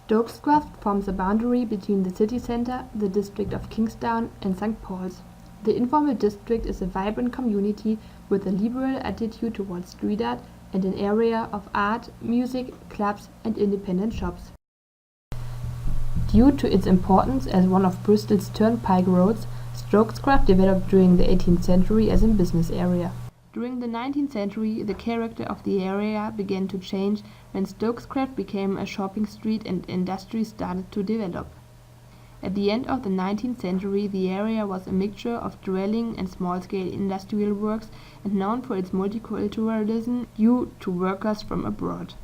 Stokescroft forms a boundary between the city centre, the district of Kingstown and St. Paul's. The informal district is a vibrant community with a liberal attitude towards street art and an area of art, music, clubs and independent shops. Due to its importance as one of Bristol's turnpike roads, Stokescroft developed during the 18th century as a business area. During the 19th century, the character of the area began to change when Stokescroft became a shopping street and industry started to develop. At the end of the 19th century, the area was a mixture of dwelling and small-scale industrial works and known for its multiculturalism due to workers from abroad.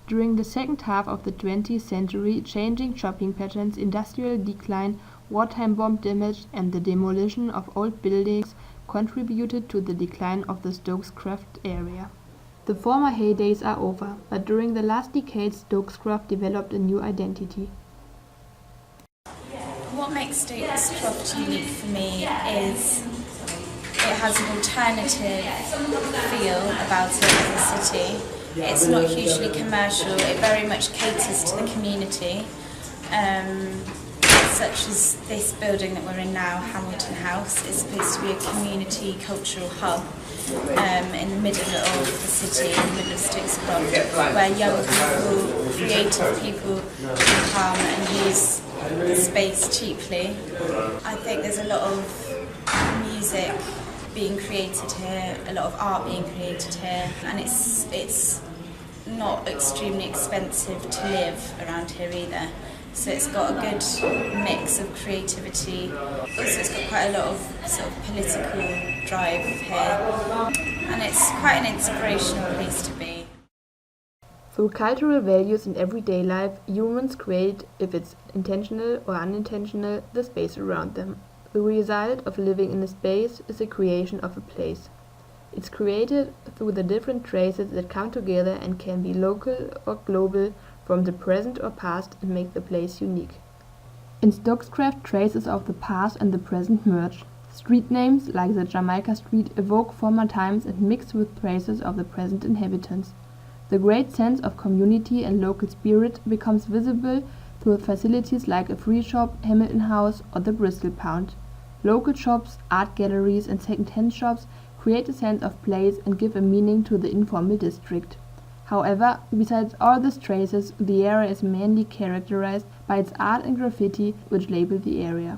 During the second half of the 20th century, changing shopping patterns, industrial decline, wartime bomb damage and the demolition of old buildings contributed to the decline of the Stokescroft area. The former heydays are over, but during the last decades Stokescroft developed a new identity. What makes Stokescroft unique for me is it has an alternative feel about it as a city. It's not hugely commercial, it very much caters to the community. Such as this building that we're in now, Hamilton House, is supposed to be a community cultural hub in the middle of the city, in the middle of Stokescroft, where young people, creative people can come and use the space cheaply. I think there's a lot of music being created here, a lot of art being created here, and it's not extremely expensive to live around here either. So it's got a good mix of creativity. Also it's got quite a lot of sort of political drive here. And it's quite an inspirational place to be. Through cultural values in everyday life, humans create, if it's intentional or unintentional, the space around them. The result of living in a space is the creation of a place. It's created through the different traces that come together and can be local or global, from the present or past, and make the place unique. In Stokescroft, traces of the past and the present merge. Street names, like the Jamaica Street, evoke former times and mix with traces of the present inhabitants. The great sense of community and local spirit becomes visible through facilities like a free shop, Hamilton House or the Bristol Pound. Local shops, art galleries and second-hand shops create a sense of place and give a meaning to the informal district. However, besides all these traces, the area is mainly characterized by its art and graffiti, which label the area.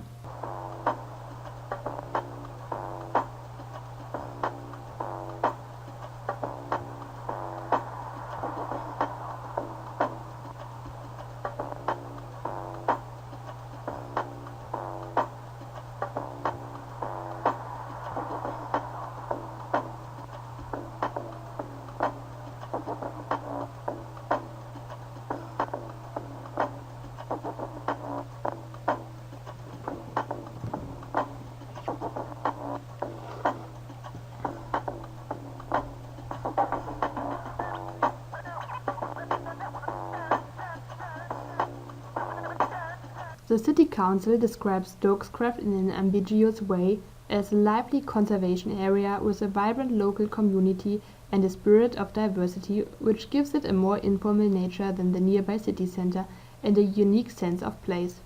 The City Council describes Stokescroft in an ambiguous way as a lively conservation area with a vibrant local community and a spirit of diversity, which gives it a more informal nature than the nearby city centre and a unique sense of place.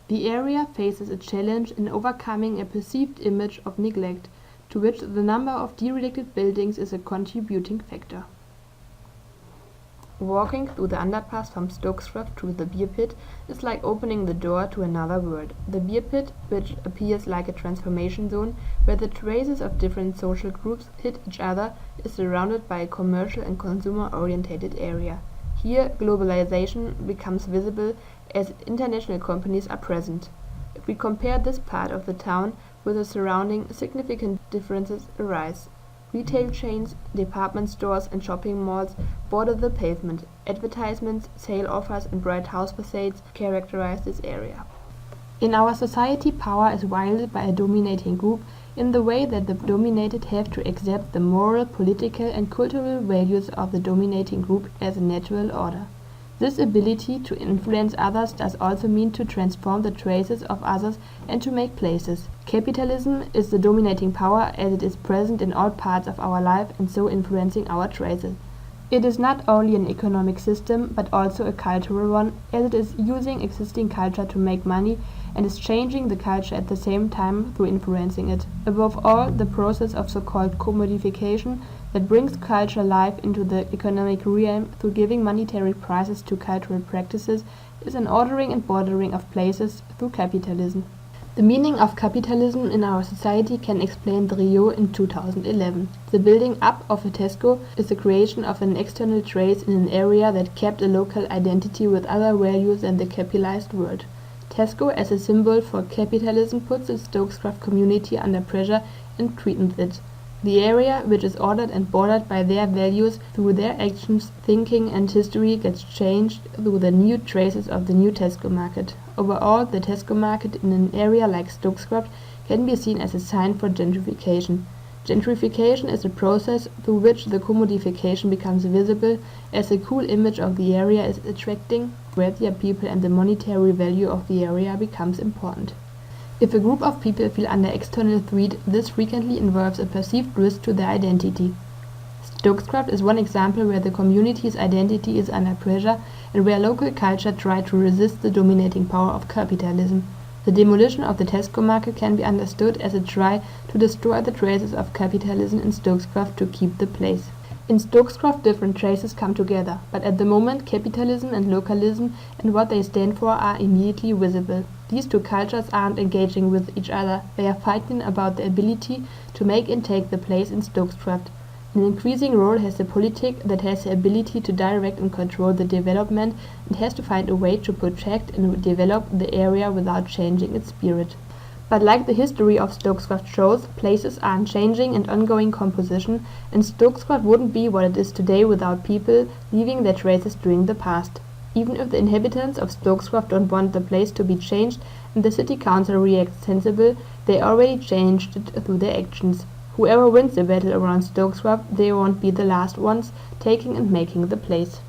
The area faces a challenge in overcoming a perceived image of neglect, to which the number of derelict buildings is a contributing factor. Walking through the underpass from Stokescroft to the beer pit is like opening the door to another world. The beer pit, which appears like a transformation zone where the traces of different social groups hit each other, is surrounded by a commercial and consumer-oriented area. Here, globalization becomes visible as international companies are present. If we compare this part of the town with the surrounding, significant differences arise. Retail chains, department stores and shopping malls border the pavement. Advertisements, sale offers and bright house facades characterize this area. In our society, power is wielded by a dominating group in the way that the dominated have to accept the moral, political and cultural values of the dominating group as a natural order. This ability to influence others does also mean to transform the traces of others and to make places. Capitalism is the dominating power as it is present in all parts of our life and so influencing our traces. It is not only an economic system, but also a cultural one, as it is using existing culture to make money and is changing the culture at the same time through influencing it. Above all, the process of so-called commodification that brings culture life into the economic realm through giving monetary prices to cultural practices is an ordering and bordering of places through capitalism. The meaning of capitalism in our society can explain Rio in 2011. The building up of a Tesco is the creation of an external trace in an area that kept a local identity with other values than the capitalized world. Tesco, as a symbol for capitalism, puts the stokes community under pressure and threatens it. The area, which is ordered and bordered by their values through their actions, thinking and history, gets changed through the new traces of the new Tesco market. Overall, the Tesco market in an area like Stokescroft can be seen as a sign for gentrification. Gentrification is a process through which the commodification becomes visible, as the cool image of the area is attracting wealthier people and the monetary value of the area becomes important. If a group of people feel under external threat, this frequently involves a perceived risk to their identity. Stokescroft is one example where the community's identity is under pressure and where local culture tried to resist the dominating power of capitalism. The demolition of the Tesco market can be understood as a try to destroy the traces of capitalism in Stokescroft to keep the place. In Stokescroft, different traces come together, but at the moment capitalism and localism and what they stand for are immediately visible. These two cultures aren't engaging with each other, they are fighting about the ability to make and take the place in Stokescroft. An increasing role has the politic that has the ability to direct and control the development and has to find a way to protect and develop the area without changing its spirit. But like the history of Stokescroft shows, places are in changing and ongoing composition, and Stokescroft wouldn't be what it is today without people leaving their traces during the past. Even if the inhabitants of Stokescroft don't want the place to be changed and the city council reacts sensible, they already changed it through their actions. Whoever wins the battle around Stokescroft, they won't be the last ones taking and making the place.